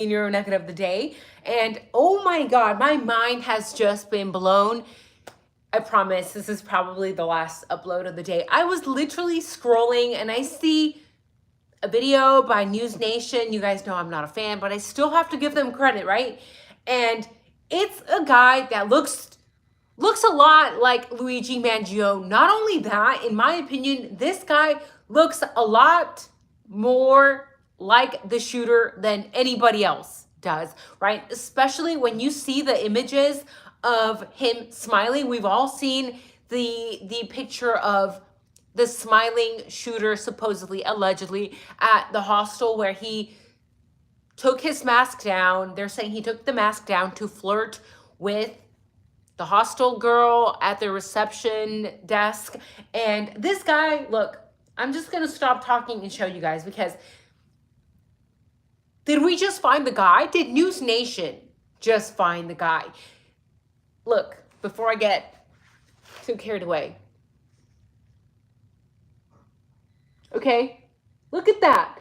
nugget of the day. And oh my God, my mind has just been blown. I promise this is probably the last upload of the day. I was literally scrolling and I see a video by News Nation. You guys know I'm not a fan, but I still have to give them credit, right? And it's a guy that looks a lot like Luigi Mangione. Not only that, in my opinion, this guy looks a lot more like the shooter than anybody else does, right? Especially when you see the images of him smiling. We've all seen the picture of the smiling shooter, supposedly, allegedly, at the hostel where he took his mask down. They're saying he took the mask down to flirt with the hostel girl at the reception desk. And this guy, look, I'm just going to stop talking and show you guys, because did we just find the guy? Did News Nation just find the guy? Look, before I get too carried away. Okay, look at that.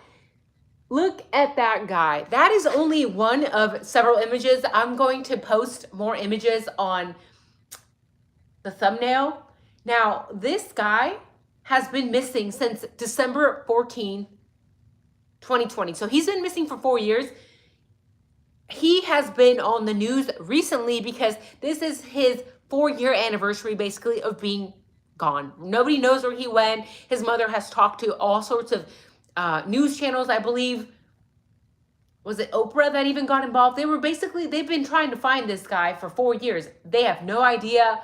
Look at that guy. That is only one of several images. I'm going to post more images on the thumbnail. Now, this guy has been missing since December 14, 2020. So he's been missing for 4 years. He has been on the news recently because this is his 4-year anniversary, basically, of being gone. Nobody knows where he went. His mother has talked to all sorts of news channels, I believe. Was it Oprah that even got involved? They've been trying to find this guy for 4 years. They have no idea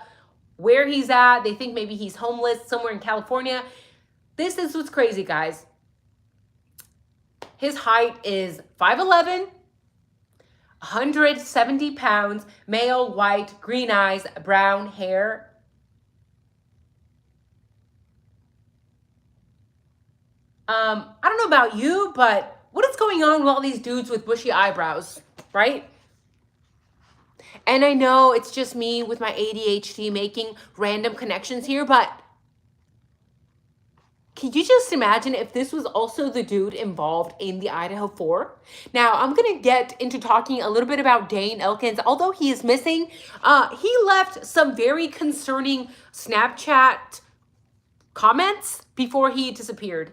where he's at. They think maybe he's homeless somewhere in California. This is what's crazy, guys. His height is 5'11", 170 pounds, male, white, green eyes, brown hair. I don't know about you, but what is going on with all these dudes with bushy eyebrows, right? And I know it's just me with my ADHD making random connections here, but can you just imagine if this was also the dude involved in the Idaho 4? Now, I'm going to get into talking a little bit about Dane Elkins. Although he is missing, he left some very concerning Snapchat comments before he disappeared,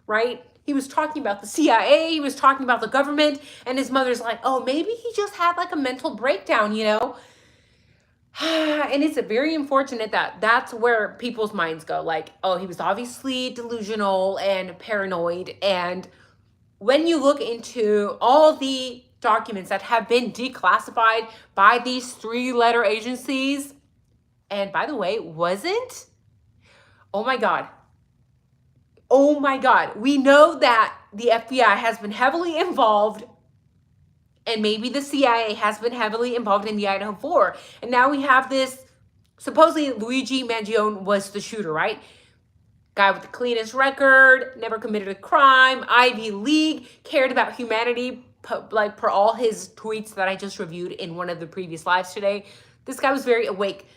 right? He was talking about the CIA, he was talking about the government, and his mother's like, oh, maybe he just had like a mental breakdown, you know? And it's very unfortunate that that's where people's minds go. Like, oh, he was obviously delusional and paranoid. And when you look into all the documents that have been declassified by these 3-letter agencies, and by the way, wasn't, oh my God, we know that the FBI has been heavily involved, and maybe the CIA has been heavily involved in the Idaho 4. And now we have this, supposedly Luigi Mangione was the shooter, right? Guy with the cleanest record, never committed a crime, Ivy League, cared about humanity, like per all his tweets that I just reviewed in one of the previous lives today. This guy was very awake.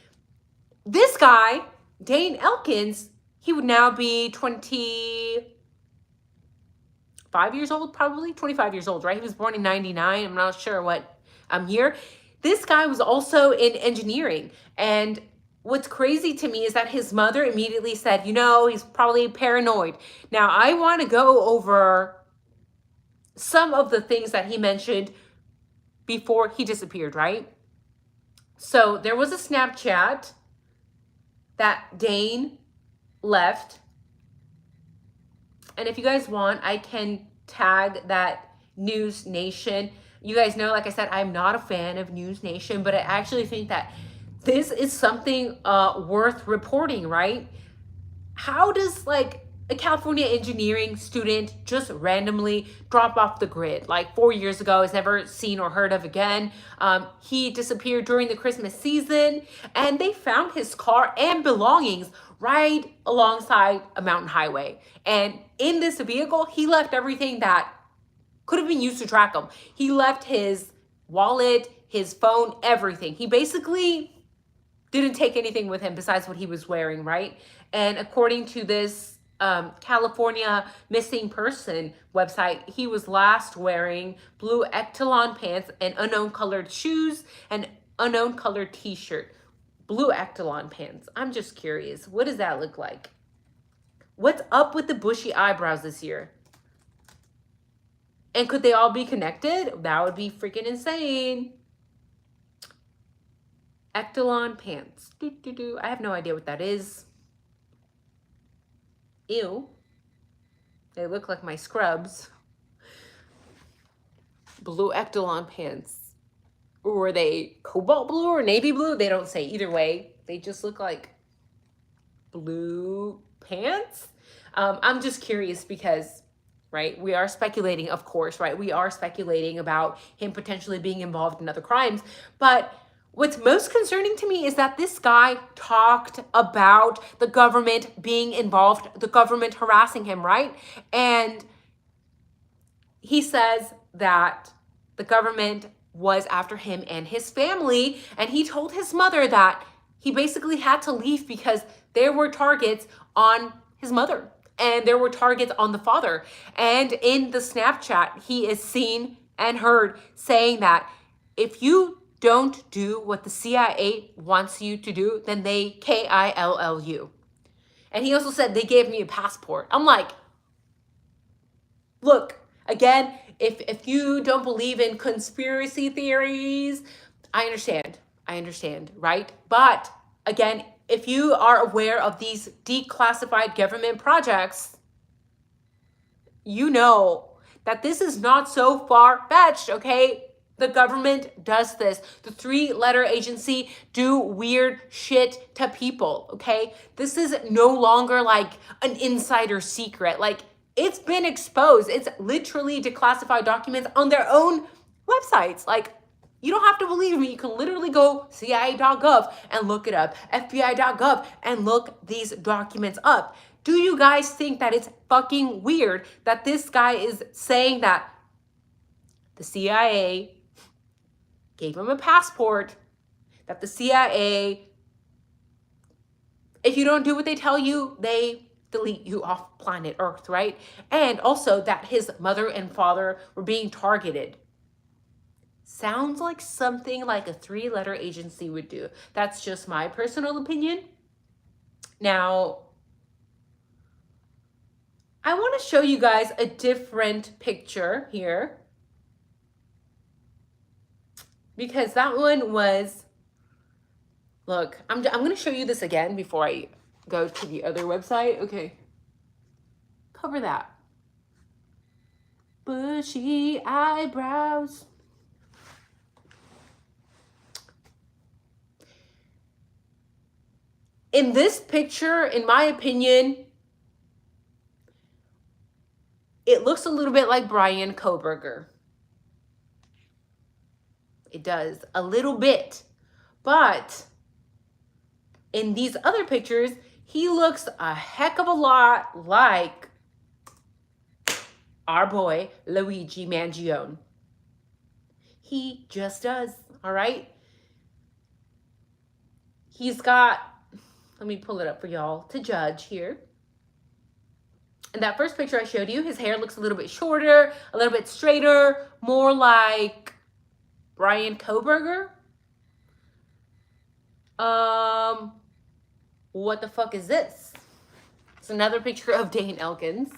This guy, Dane Elkins, he would now be 25 years old, probably 25 years old, right? He was born in 99. I'm not sure what year. This guy was also in engineering. And what's crazy to me is that his mother immediately said, you know, he's probably paranoid. Now, I want to go over some of the things that he mentioned before he disappeared, right? So there was a Snapchat that Dane left. And if you guys want, I can tag that News Nation. You guys know, like I said, I'm not a fan of News Nation, but I actually think that this is something worth reporting, right? How does like a California engineering student just randomly drop off the grid? Like 4 years ago, is never seen or heard of again. He disappeared during the Christmas season, and they found his car and belongings right alongside a mountain highway. And in this vehicle, he left everything that could have been used to track him. He left his wallet, his phone, everything. He basically didn't take anything with him besides what he was wearing, right? And according to this California missing person website, he was last wearing blue Ectalon pants and unknown colored shoes and unknown colored t-shirt. Blue Ectalon pants. I'm just curious. What does that look like? What's up with the bushy eyebrows this year? And could they all be connected? That would be freaking insane. Ectalon pants. I have no idea what that is. Ew. They look like my scrubs. Blue Ectalon pants. Were they cobalt blue or navy blue? They don't say. Either way, they just look like blue pants. I'm just curious because, right, we are speculating, of course, right? We are speculating about him potentially being involved in other crimes. But what's most concerning to me is that this guy talked about the government being involved, the government harassing him, right? And he says that the government was after him and his family. And he told his mother that he basically had to leave because there were targets on his mother and there were targets on the father. And in the Snapchat, he is seen and heard saying that if you don't do what the CIA wants you to do, then they kill you. And he also said they gave me a passport. I'm like, look, again, if you don't believe in conspiracy theories, I understand, right? But again, if you are aware of these declassified government projects, you know that this is not so far-fetched, okay? The government does this. The three-letter agency do weird shit to people, okay? This is no longer like an insider secret. Like, it's been exposed. It's literally declassified documents on their own websites. Like, you don't have to believe me. You can literally go CIA.gov and look it up, FBI.gov and look these documents up. Do you guys think that it's fucking weird that this guy is saying that the CIA gave him a passport, that the CIA, if you don't do what they tell you, they delete you off planet Earth, right? And also that his mother and father were being targeted. Sounds like something like a three-letter agency would do. That's just my personal opinion. Now, I want to show you guys a different picture here, because that one was, look, I'm going to show you this again before I go to the other website. Okay. Cover that. Bushy eyebrows. In this picture, in my opinion, it looks a little bit like Brian Koberger. It does, a little bit. But in these other pictures, he looks a heck of a lot like our boy, Luigi Mangione. He just does, all right? He's got, let me pull it up for y'all to judge here. In that first picture I showed you, his hair looks a little bit shorter, a little bit straighter, more like Brian Koberger. What the fuck is this? It's another picture of Dane Elkins.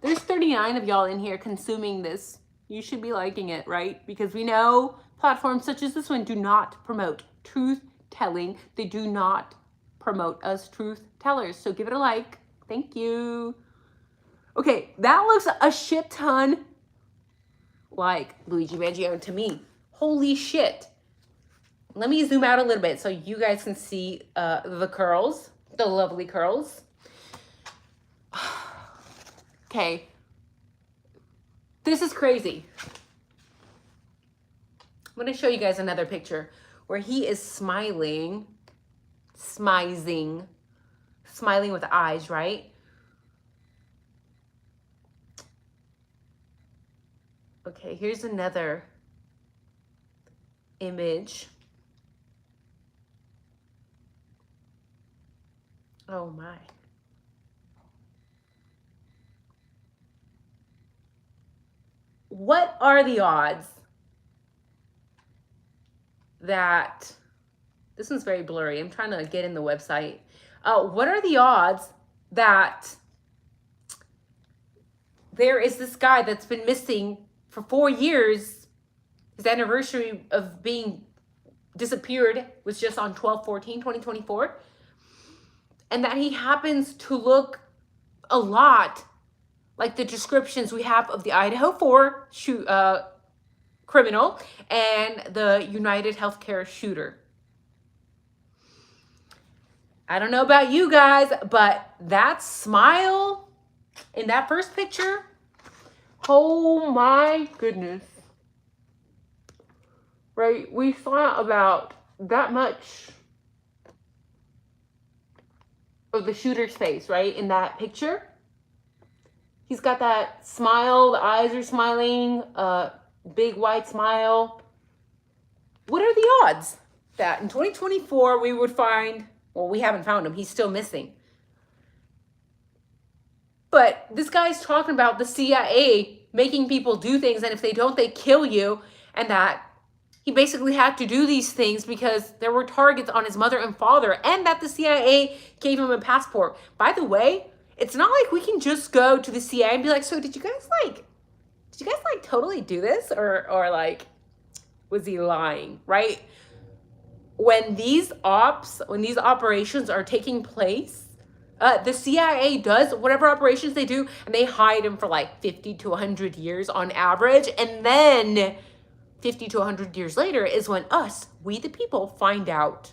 There's 39 of y'all in here consuming this. You should be liking it, right? Because we know platforms such as this one do not promote truth telling. They do not promote us truth tellers. So give it a like. Thank you. Okay, that looks a shit ton like Luigi Mangione to me. Holy shit. Let me zoom out a little bit so you guys can see the curls, the lovely curls. Okay. This is crazy. I'm going to show you guys another picture where he is smiling, smiling with eyes, right? Okay, here's another image. Oh my. what are the odds that, this one's very blurry. I'm trying to get in the website. What are the odds that there is this guy that's been missing for 4 years? His anniversary of being disappeared was just on 12/14/2024. And that he happens to look a lot like the descriptions we have of the Idaho 4 criminal and the United Healthcare shooter. I don't know about you guys, but that smile in that first picture, oh my goodness. Right? We saw about that much of the shooter's face, right? In that picture. He's got that smile, the eyes are smiling, big white smile. What are the odds that in 2024 we would find, well, we haven't found him, he's still missing. But this guy's talking about the CIA making people do things, and if they don't, they kill you, and that he basically had to do these things because there were targets on his mother and father, and that the CIA gave him a passport. By the way, it's not like we can just go to the CIA and be like, so did you guys totally do this? Or like, was he lying, right? When these operations are taking place, the CIA does whatever operations they do, and they hide them for like 50 to 100 years on average. And then 50 to 100 years later is when we the people, find out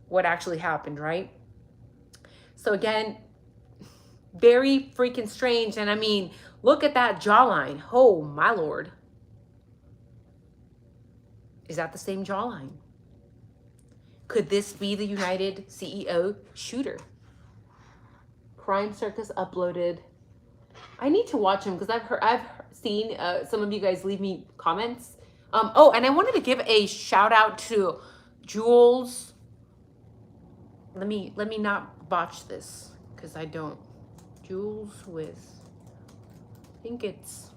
what actually happened, right? So again, very freaking strange. And I mean, look at that jawline. Oh, my Lord. Is that the same jawline? Could this be the United CEO shooter? Crime Circus uploaded. I need to watch him because I've seen some of you guys leave me comments. Oh, and I wanted to give a shout out to Jules. Let me not botch this because I don't. Jules with, I think it's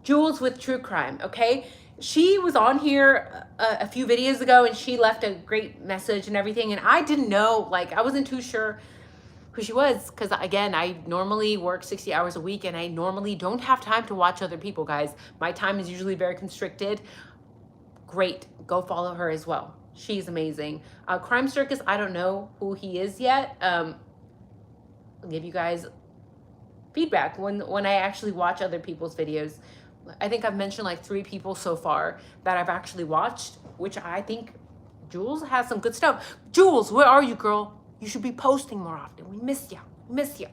Jules with True Crime, okay? She was on here a few videos ago, and she left a great message and everything, and I didn't know, like, I wasn't too sure who she was, because again, I normally work 60 hours a week, and I normally don't have time to watch other people, guys. My time is usually very constricted. Great, go follow her as well. She's amazing. Crime Circus, I don't know who he is yet. I'll give you guys feedback when I actually watch other people's videos. I think I've mentioned like 3 people so far that I've actually watched, which I think Jules has some good stuff. Jules, where are you, girl? You should be posting more often. We miss you. Miss you.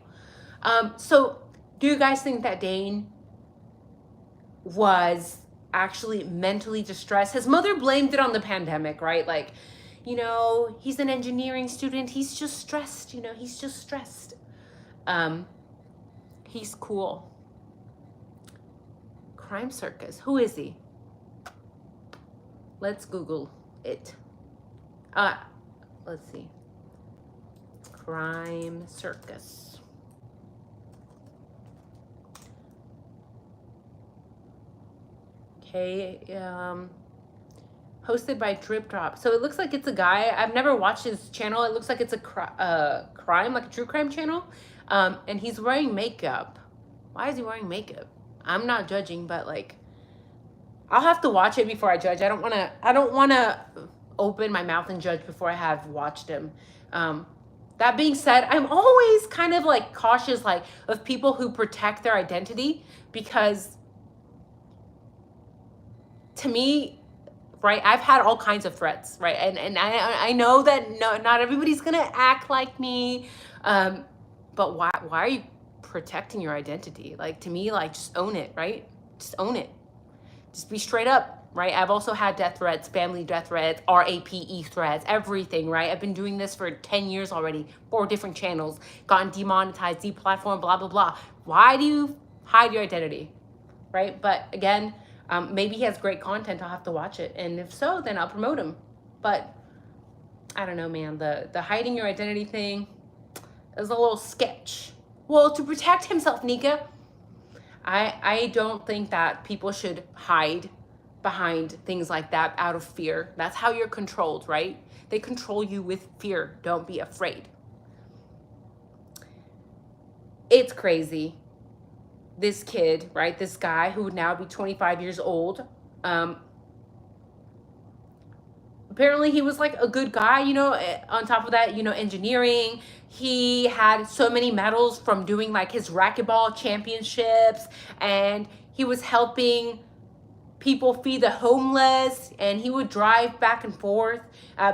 So do you guys think that Dane was actually mentally distressed? His mother blamed it on the pandemic, right? Like, you know, he's an engineering student. He's just stressed, you know, he's just stressed. He's cool. Crime Circus. Who is he? Let's Google it. Let's see. Crime Circus. Okay, hosted by Drip Drop. So it looks like it's a guy. I've never watched his channel. It looks like it's a crime, like a true crime channel. And he's wearing makeup. Why is he wearing makeup? I'm not judging, but like, I'll have to watch it before I judge. I don't want to open my mouth and judge before I have watched him. That being said, I'm always kind of like cautious, like, of people who protect their identity, because to me, right, I've had all kinds of threats, right? And I know that not everybody's gonna act like me, but why are you protecting your identity? Like, to me, like, just own it, right? Just own it. Just be straight up, right? I've also had death threats, family death threats, RAPE threats, everything, right? I've been doing this for 10 years already, 4 different channels, gotten demonetized, deplatformed, blah, blah, blah. Why do you hide your identity, right? But again, maybe he has great content. I'll have to watch it. And if so, then I'll promote him. But I don't know, man. The hiding your identity thing is a little sketch. Well, to protect himself, Nika, I don't think that people should hide behind things like that out of fear. That's how you're controlled, right? They control you with fear. Don't be afraid. It's crazy. This kid, right? This guy who would now be 25 years old. Apparently he was like a good guy, you know, on top of that, you know, engineering. He had so many medals from doing like his racquetball championships, and he was helping people feed the homeless, and he would drive back and forth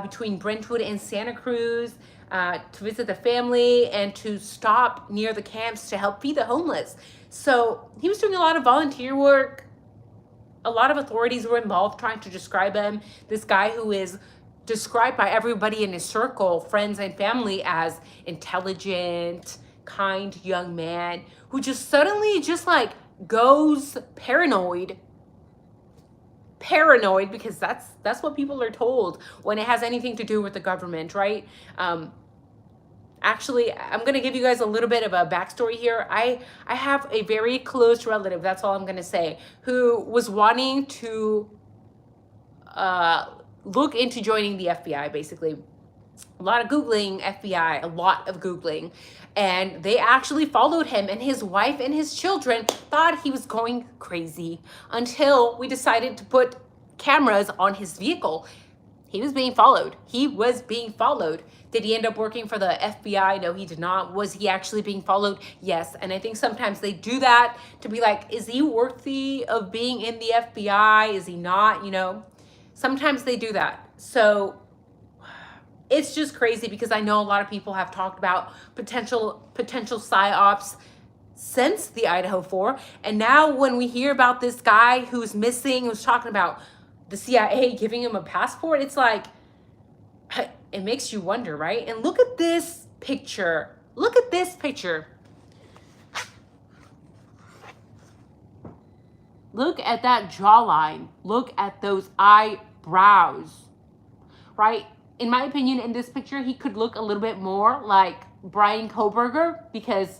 between Brentwood and Santa Cruz to visit the family and to stop near the camps to help feed the homeless. So he was doing a lot of volunteer work. A lot of authorities were involved trying to describe him. This guy who is described by everybody in his circle, friends and family, as intelligent, kind young man who just suddenly just like goes paranoid because that's what people are told when it has anything to do with the government, right? Actually, I'm going to give you guys a little bit of a backstory here. I have a very close relative, that's all I'm going to say, who was wanting to look into joining the FBI, basically. A lot of Googling FBI, a lot of Googling. And they actually followed him, and his wife and his children thought he was going crazy until we decided to put cameras on his vehicle. He was being followed. He was being followed. Did he end up working for the FBI? No, he did not. Was he actually being followed? Yes. And I think sometimes they do that to be like, is he worthy of being in the FBI? Is he not? You know, sometimes they do that. So it's just crazy because I know a lot of people have talked about potential psyops since the Idaho 4. And now when we hear about this guy who's missing, who's talking about the CIA giving him a passport, it's like, it makes you wonder, right? And look at this picture. Look at this picture. Look at that jawline. Look at those eyebrows, right? In my opinion, in this picture, he could look a little bit more like Brian Koberger because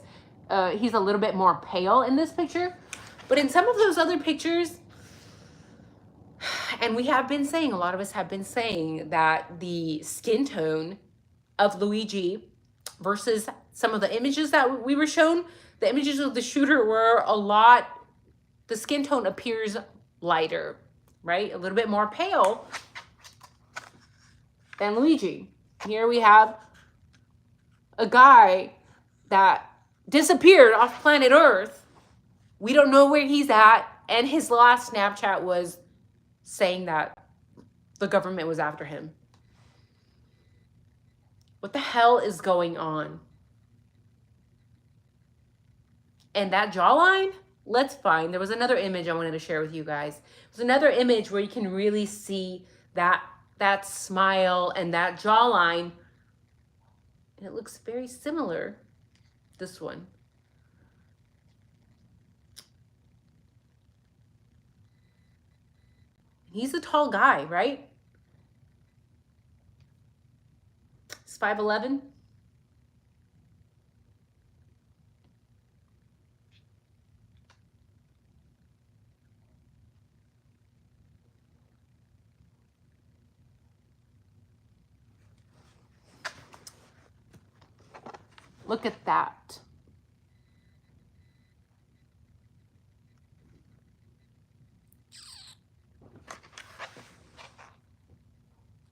he's a little bit more pale in this picture. But in some of those other pictures, and we have been saying, a lot of us have been saying that the skin tone of Luigi versus some of the images that we were shown, the images of the shooter were a lot, the skin tone appears lighter, right? A little bit more pale than Luigi. Here we have a guy that disappeared off planet Earth. We don't know where he's at. And his last Snapchat was saying that the government was after him. What the hell is going on? And that jawline, let's find. There was another image I wanted to share with you guys. There's another image where you can really see that smile and that jawline. And it looks very similar. This one. He's a tall guy, right? He's 5'11". Look at that.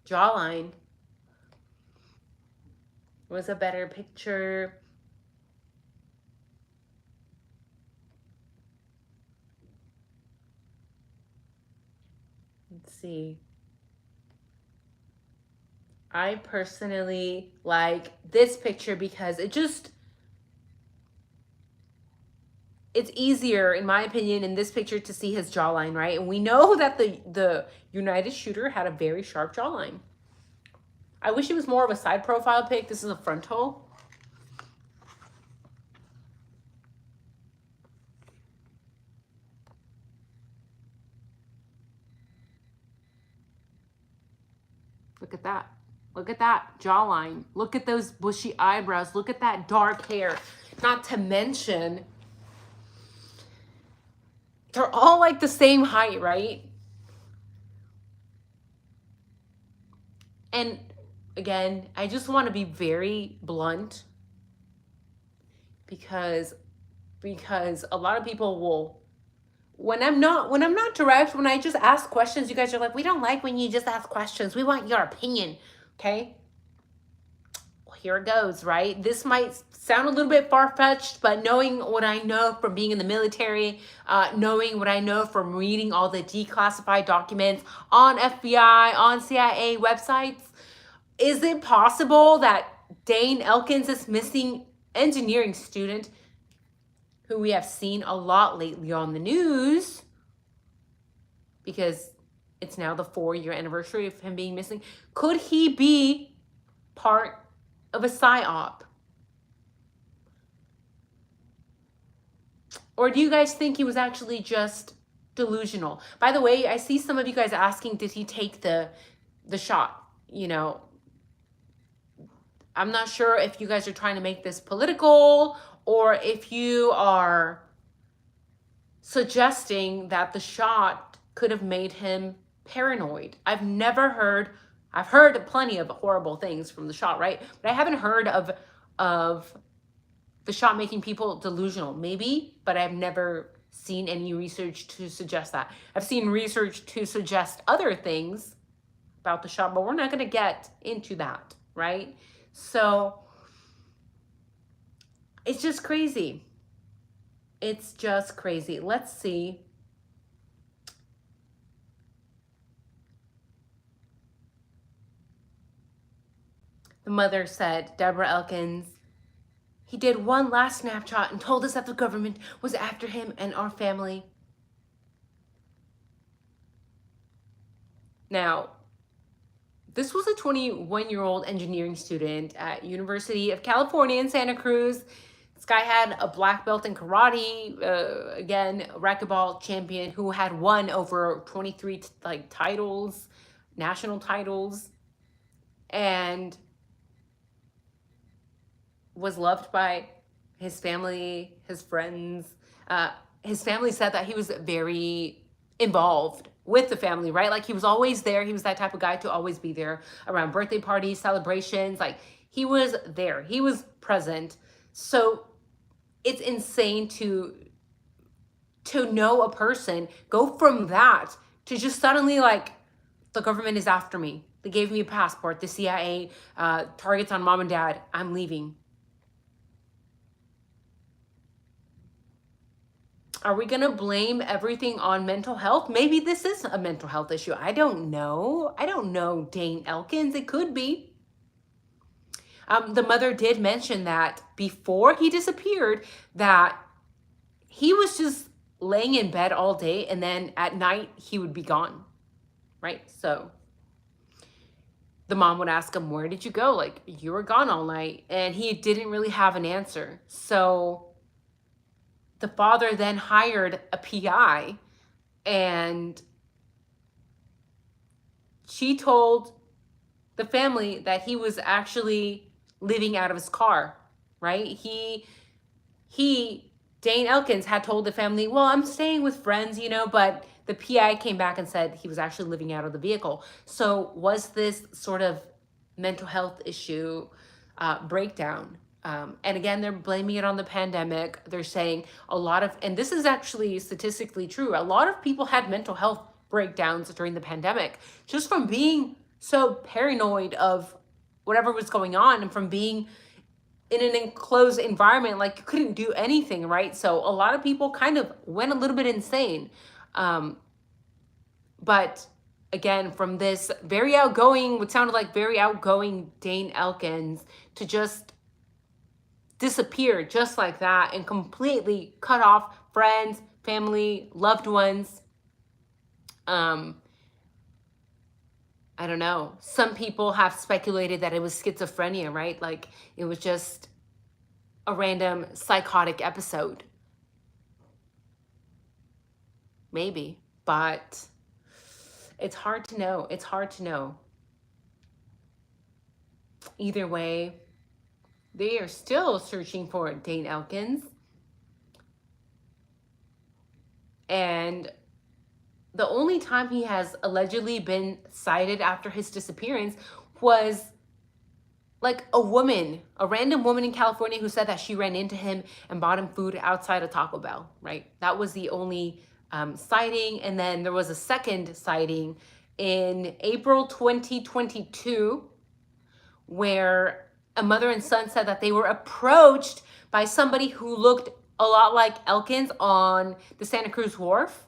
Jawline. Was a better picture. Let's see. I personally like this picture because it's easier, in my opinion, in this picture to see his jawline, right? And we know that the United shooter had a very sharp jawline. I wish it was more of a side profile pic. This is a frontal. Look at that. Look at that jawline. Look at those bushy eyebrows. Look at that dark hair. Not to mention, they're all like the same height, right? And again, I just want to be very blunt because a lot of people will, when I'm not direct, when I just ask questions, you guys are like, we don't like when you just ask questions. We want your opinion. Okay? Well, here it goes, right? This might sound a little bit far-fetched, but knowing what I know from being in the military, knowing what I know from reading all the declassified documents on FBI, on CIA websites, is it possible that Dane Elkins, this missing engineering student, who we have seen a lot lately on the news, because it's now the 4-year anniversary of him being missing, could he be part of a psyop? Or do you guys think he was actually just delusional? By the way, I see some of you guys asking, did he take the shot? You know, I'm not sure if you guys are trying to make this political or if you are suggesting that the shot could have made him paranoid. I've heard plenty of horrible things from the shot, right? But I haven't heard of the shot making people delusional. Maybe, but I've never seen any research to suggest that. I've seen research to suggest other things about the shot, but we're not going to get into that, right? So it's just crazy. It's just crazy. Let's see. The mother said, Deborah Elkins, he did one last snapshot and told us that the government was after him and our family. Now, this was a 21-year-old engineering student at University of California in Santa Cruz. This guy had a black belt in karate, again, a racquetball champion who had won over 23 titles, national titles, and was loved by his family, his friends. His family said that he was very involved with the family, right? Like he was always there. He was that type of guy to always be there around birthday parties, celebrations. Like he was there. He was present. So it's insane to know a person go from that to just suddenly like, the government is after me. They gave me a passport. The CIA targets on mom and dad. I'm leaving. Are we going to blame everything on mental health? Maybe this is a mental health issue. I don't know. I don't know Dane Elkins. It could be. The mother did mention that before he disappeared, that he was just laying in bed all day and then at night he would be gone, right? So the mom would ask him, where did you go? Like, you were gone all night. And he didn't really have an answer. So the father then hired a PI, and she told the family that he was actually living out of his car, right? Dane Elkins had told the family, well, I'm staying with friends, you know, but the PI came back and said he was actually living out of the vehicle. So was this sort of mental health issue breakdown? And again, they're blaming it on the pandemic. They're saying a lot of, and this is actually statistically true, a lot of people had mental health breakdowns during the pandemic just from being so paranoid of whatever was going on and from being in an enclosed environment, like you couldn't do anything, right? So a lot of people kind of went a little bit insane. But again, from this very outgoing, what sounded like very outgoing Dane Elkins to just disappear just like that and completely cut off friends, family, loved ones. I don't know. Some people have speculated that it was schizophrenia, right? Like it was just a random psychotic episode. Maybe, but it's hard to know. It's hard to know. Either way, They are still searching for Dane Elkins. And the only time he has allegedly been cited after his disappearance was like a random woman in California who said that she ran into him and bought him food outside of Taco Bell, right? That was the only sighting. And then there was a second sighting in April 2022 where a mother and son said that they were approached by somebody who looked a lot like Elkins on the Santa Cruz Wharf.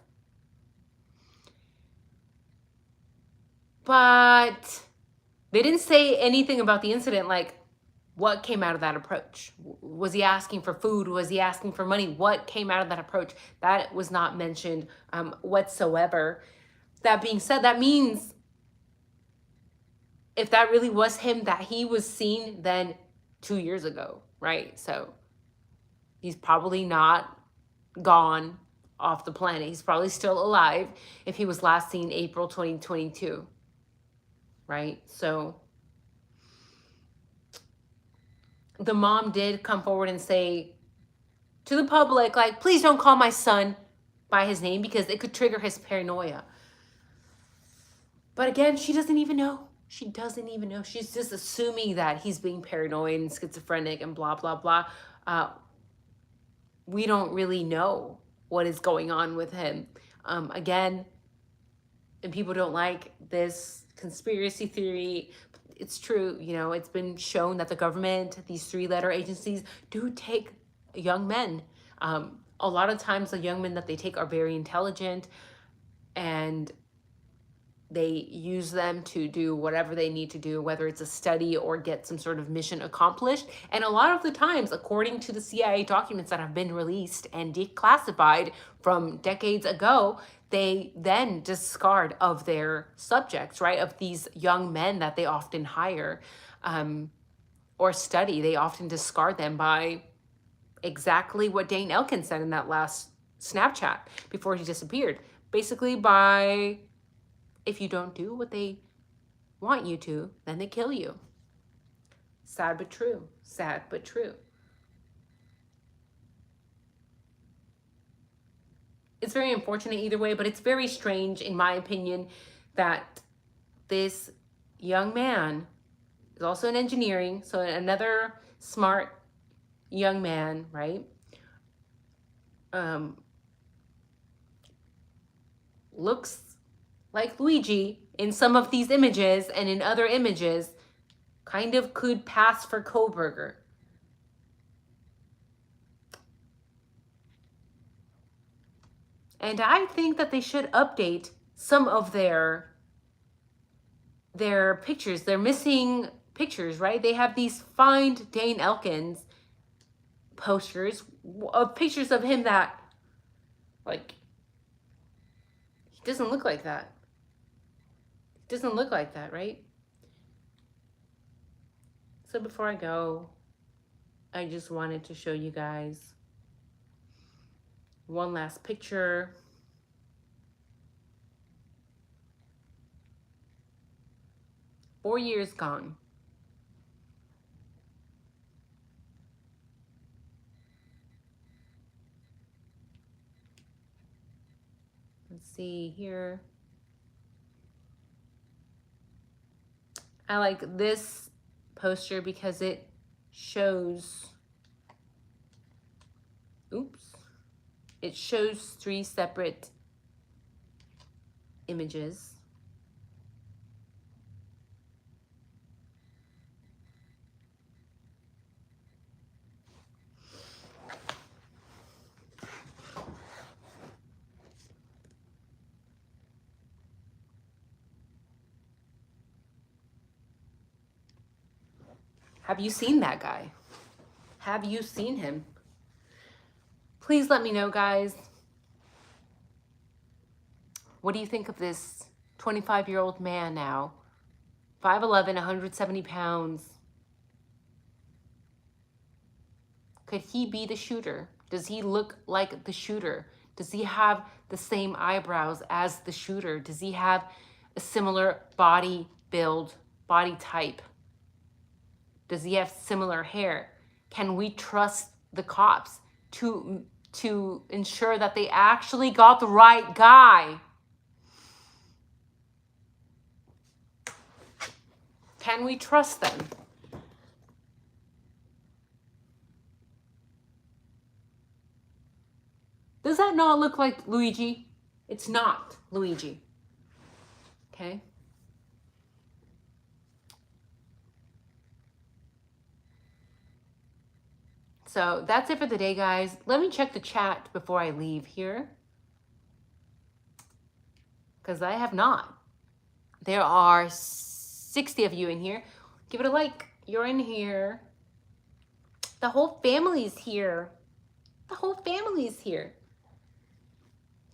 But they didn't say anything about the incident, like what came out of that approach. Was he asking for food? Was he asking for money? What came out of that approach? That was not mentioned whatsoever. That being said, that means if that really was him, that he was seen then 2 years ago, right? So he's probably not gone off the planet. He's probably still alive if he was last seen April 2022, right? So the mom did come forward and say to the public, like, please don't call my son by his name because it could trigger his paranoia. But again, she doesn't even know. She doesn't even know. She's just assuming that he's being paranoid and schizophrenic and blah, blah, blah. We don't really know what is going on with him. Again, and people don't like this conspiracy theory. It's true, you know, it's been shown that the government, these three-letter agencies, do take young men. A lot of times the young men that they take are very intelligent and they use them to do whatever they need to do, whether it's a study or get some sort of mission accomplished. And a lot of the times, according to the CIA documents that have been released and declassified from decades ago, they then discard of their subjects, right? Of these young men that they often hire or study. They often discard them by exactly what Dane Elkins said in that last Snapchat before he disappeared. Basically by, if you don't do what they want you to, then they kill you. Sad but true. Sad but true. It's very unfortunate either way, but it's very strange, in my opinion, that this young man is also in engineering, so another smart young man, right? Looks like Luigi in some of these images, and in other images kind of could pass for Kohlberger. And I think that they should update some of their pictures. They're missing pictures, right? They have these Find Dane Elkins posters of pictures of him that, like, he doesn't look like that. He doesn't look like that, right? So before I go, I just wanted to show you guys one last picture. Four years gone. Let's see here. I like this poster because it shows, it shows 3 separate images. Have you seen that guy? Have you seen him? Please let me know, guys. What do you think of this 25-year-old man now? 5'11", 170 pounds. Could he be the shooter? Does he look like the shooter? Does he have the same eyebrows as the shooter? Does he have a similar body build, body type? Does he have similar hair? Can we trust the cops to ensure that they actually got the right guy? Can we trust them? Does that not look like Luigi? It's not Luigi. Okay? So that's it for the day, guys. Let me check the chat before I leave here, because I have not. There are 60 of you in here. Give it a like. You're in here. The whole family's here. The whole family's here.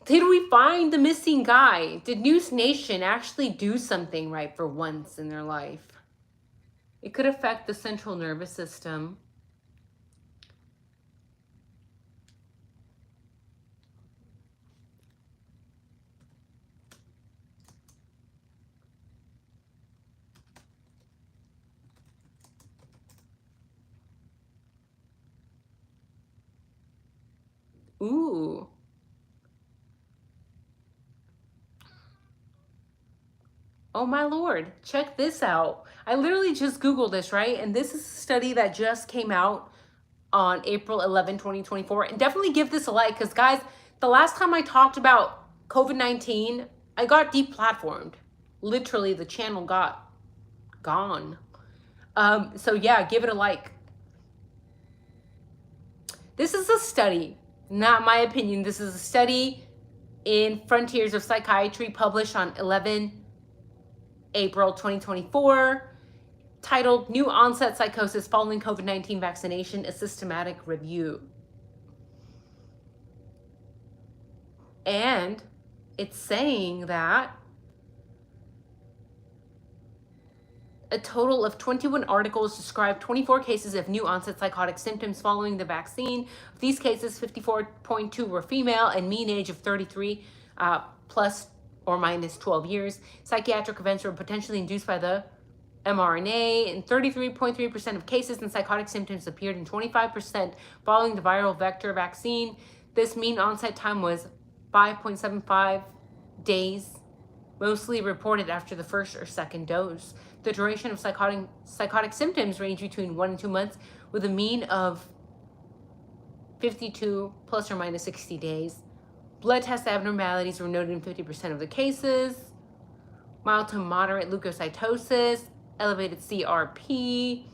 Did we find the missing guy? Did News Nation actually do something right for once in their life? It could affect the central nervous system. Ooh. Oh my Lord, check this out. I literally just Googled this, right? And this is a study that just came out on April 11, 2024. And definitely give this a like, because guys, the last time I talked about COVID-19, I got deplatformed. Literally, the channel got gone. So yeah, give it a like. This is a study, not my opinion. This is a study in Frontiers of Psychiatry published on 11 April 2024, titled New Onset Psychosis Following COVID-19 Vaccination, a Systematic Review. And it's saying that a total of 21 articles describe 24 cases of new onset psychotic symptoms following the vaccine. Of these cases, 54.2 were female and mean age of 33 plus or minus 12 years. Psychiatric events were potentially induced by the mRNA. In 33.3% of cases, and psychotic symptoms appeared in 25% following the viral vector vaccine. This mean onset time was 5.75 days, mostly reported after the first or second dose. The duration of psychotic symptoms range between 1 and 2 months, with a mean of 52 plus or minus 60 days. Blood test abnormalities were noted in 50% of the cases. Mild to moderate leukocytosis, elevated CRP.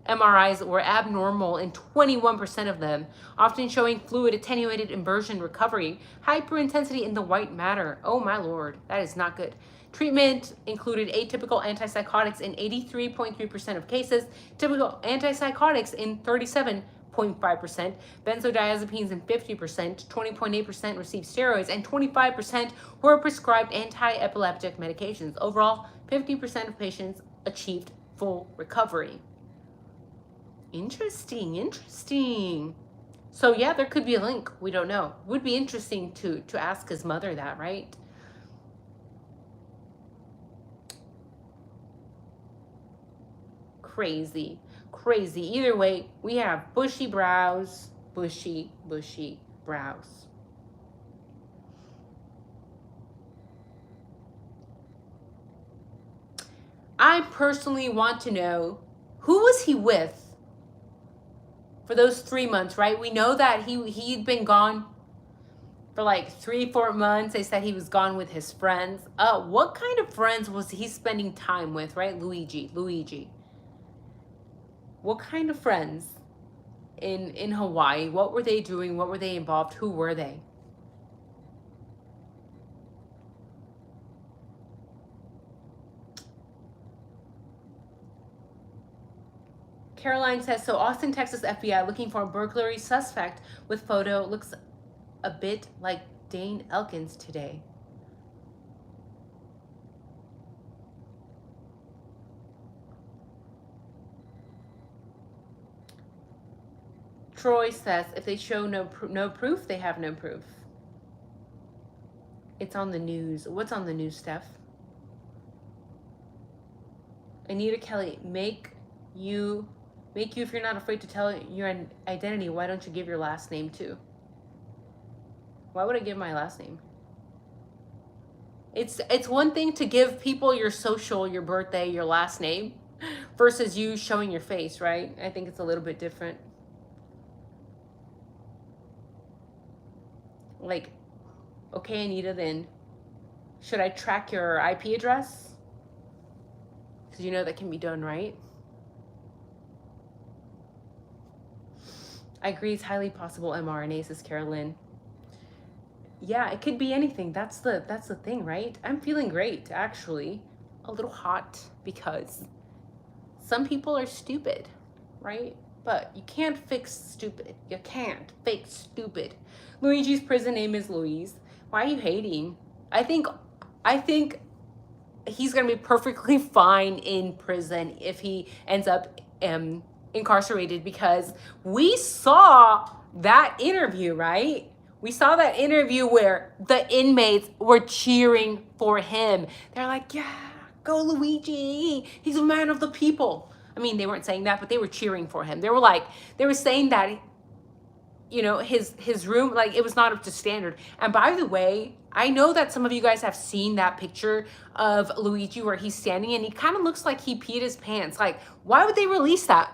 MRIs were abnormal in 21% of them, often showing fluid attenuated inversion recovery, hyperintensity in the white matter. Oh my Lord, that is not good. Treatment included atypical antipsychotics in 83.3% of cases, typical antipsychotics in 37.5%, benzodiazepines in 50%, 20.8% received steroids, and 25% were prescribed anti-epileptic medications. Overall, 50% of patients achieved full recovery. Interesting. So yeah, there could be a link. We don't know. Would be interesting to ask his mother that, right? Crazy. Either way, we have bushy brows, bushy brows. I personally want to know, who was he with for those 3 months, right? We know that he'd been gone for like 3-4 months. They said he was gone with his friends. What kind of friends was he spending time with, right? Luigi. What kind of friends in Hawaii? What were they doing? What were they involved? Who were they? Caroline says, so Austin, Texas FBI looking for a burglary suspect with photo. Looks a bit like Dane Elkins today. Troy says, if they show no proof, they have no proof. It's on the news. What's on the news, Steph? Anita Kelly, make you make you if you're not afraid to tell your identity? Why don't you give your last name too? Why would I give my last name? It's one thing to give people your social, your birthday, your last name, versus you showing your face, right? I think it's a little bit different. Like, okay, Anita, then should I track your IP address? Because you know that can be done, right? I agree, it's highly possible mRNA, says Carolyn. Yeah, it could be anything. That's the thing, right? I'm feeling great, actually. A little hot because some people are stupid, right? But you can't fix stupid. You can't fix stupid. Luigi's prison name is Louise. Why are you hating? I think he's gonna be perfectly fine in prison if he ends up incarcerated, because we saw that interview, right? We saw that interview where the inmates were cheering for him. They're like, yeah, go Luigi. He's a man of the people. I mean, they weren't saying that, but they were cheering for him. They were saying that, you know, his room, like, it was not up to standard. And by the way, I know that some of you guys have seen that picture of Luigi where he's standing and he kind of looks like he peed his pants. Like, why would they release that?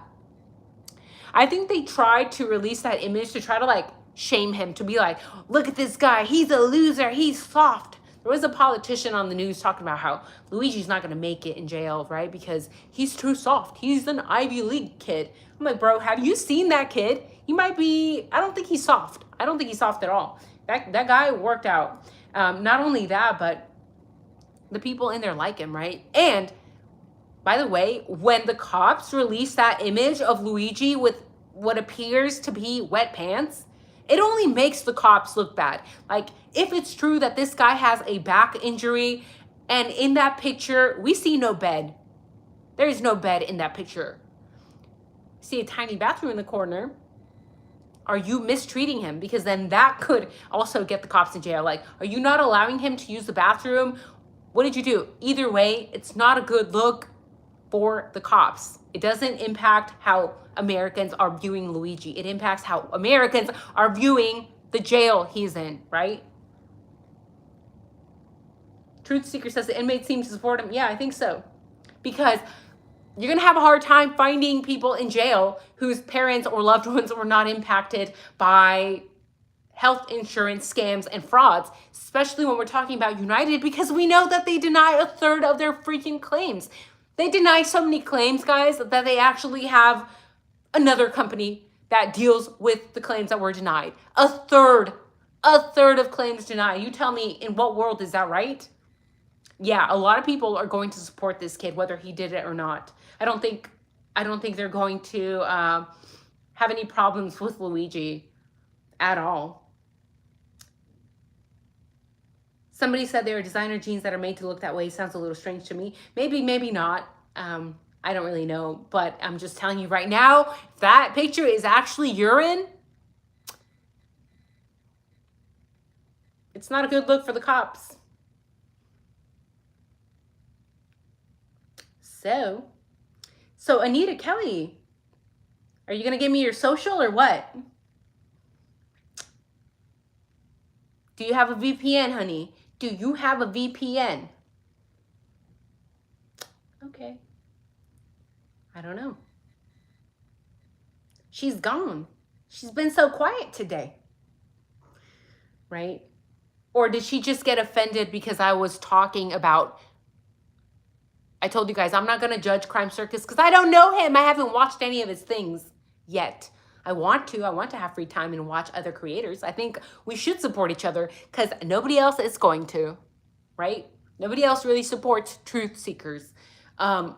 I think they tried to release that image to try to, like, shame him, to be like, look at this guy, he's a loser, he's soft. There was a politician on the news talking about how Luigi's not going to make it in jail, right? Because he's too soft. He's an Ivy League kid. I'm like, bro, have you seen that kid? He might be, I don't think he's soft. I don't think he's soft at all. That guy worked out. Not only that, but the people in there like him, right? And by the way, when the cops released that image of Luigi with what appears to be wet pants, it only makes the cops look bad. Like, if it's true that this guy has a back injury, and in that picture, we see no bed. There is no bed in that picture. See a tiny bathroom in the corner. Are you mistreating him? Because then that could also get the cops in jail. Like, are you not allowing him to use the bathroom? What did you do? Either way, it's not a good look for the cops. It doesn't impact how Americans are viewing Luigi. It impacts how Americans are viewing the jail he's in, right? Truth Seeker says the inmates seem to support him. Yeah, I think so. Because you're going to have a hard time finding people in jail whose parents or loved ones were not impacted by health insurance scams and frauds, especially when we're talking about United, because we know that they deny a third of their freaking claims. They deny so many claims, guys, that they actually have another company that deals with the claims that were denied. A third of claims denied. You tell me, in what world is that, right? Yeah, a lot of people are going to support this kid, whether he did it or not. I don't think they're going to have any problems with Luigi at all. Somebody said there are designer jeans that are made to look that way. Sounds a little strange to me. Maybe, maybe not. I don't really know, but I'm just telling you right now, if that picture is actually urine, it's not a good look for the cops. So Anita Kelly, are you going to give me your social or what? Do you have a VPN, honey? Do you have a VPN? Okay. I don't know. She's gone. She's been so quiet today. Right? Or did she just get offended because I was talking about, I told you guys, I'm not going to judge Crime Circus because I don't know him. I haven't watched any of his things yet. I want to have free time and watch other creators. I think we should support each other because nobody else is going to, right? Nobody else really supports truth seekers. But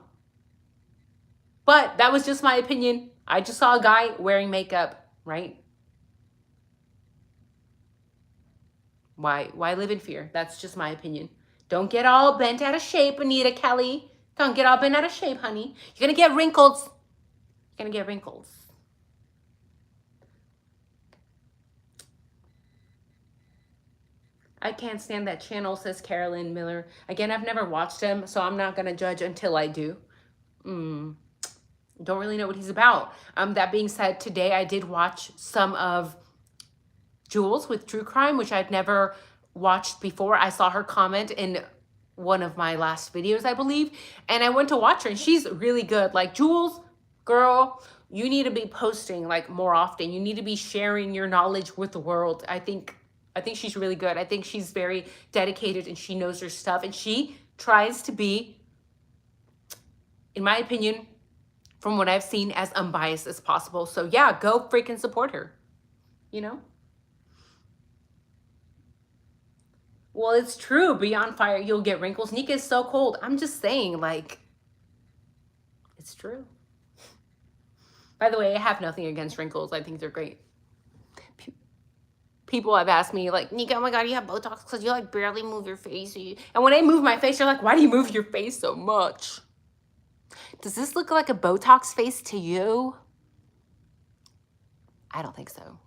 that was just my opinion. I just saw a guy wearing makeup, right? Why live in fear? That's just my opinion. Don't get all bent out of shape, Anita Kelly. Don't get all bent out of shape, honey. You're going to get wrinkles. You're going to get wrinkles. I can't stand that channel, says Carolyn Miller. Again, I've never watched him, so I'm not going to judge until I do. Don't really know what he's about. That being said, today I did watch some of Jules with True Crime, which I'd never watched before. I saw her comment in one of my last videos, I believe, and I went to watch her, and she's really good. Like, Jules, girl, you need to be posting like more often. You need to be sharing your knowledge with the world. I think she's really good. I think she's very dedicated, and she knows her stuff, and she tries to be, in my opinion, from what I've seen, as unbiased as possible. So yeah, go freaking support her, you know? Well, it's true. Be on fire, you'll get wrinkles. Nika is so cold. I'm just saying, like, it's true. By the way, I have nothing against wrinkles. I think they're great. People have asked me, like, Nika, oh my God, you have Botox because you, like, barely move your face. And when I move my face, you're like, why do you move your face so much? Does this look like a Botox face to you? I don't think so.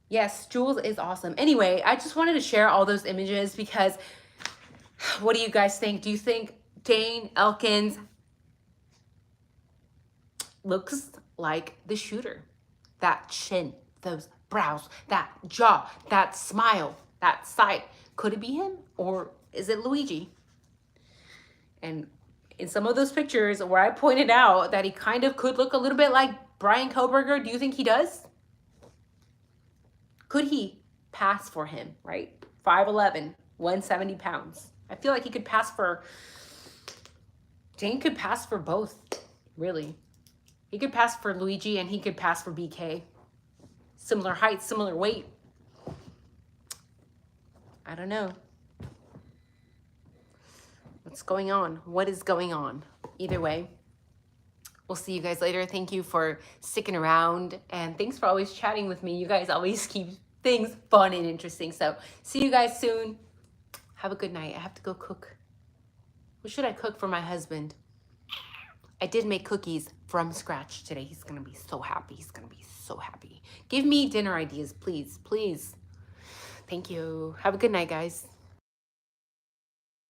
Yes, Jules is awesome. Anyway, I just wanted to share all those images because what do you guys think? Do you think Dane Elkins looks like the shooter? That chin, those brows, that jaw, that smile, that sight. Could it be him, or is it Luigi? And in some of those pictures where I pointed out that he kind of could look a little bit like Brian Koberger, do you think he does? Could he pass for him, right? 5'11", 170 pounds. I feel like he could pass for, Dane could pass for both, really. He could pass for Luigi, and he could pass for BK. Similar height, similar weight. I don't know. What's going on? What is going on? Either way, we'll see you guys later. Thank you for sticking around, and thanks for always chatting with me. You guys always keep things fun and interesting. So see you guys soon. Have a good night. I have to go cook. What should I cook for my husband? I did make cookies from scratch today. He's gonna be so happy. He's gonna be so happy. Give me dinner ideas, please, please. Thank you. Have a good night, guys.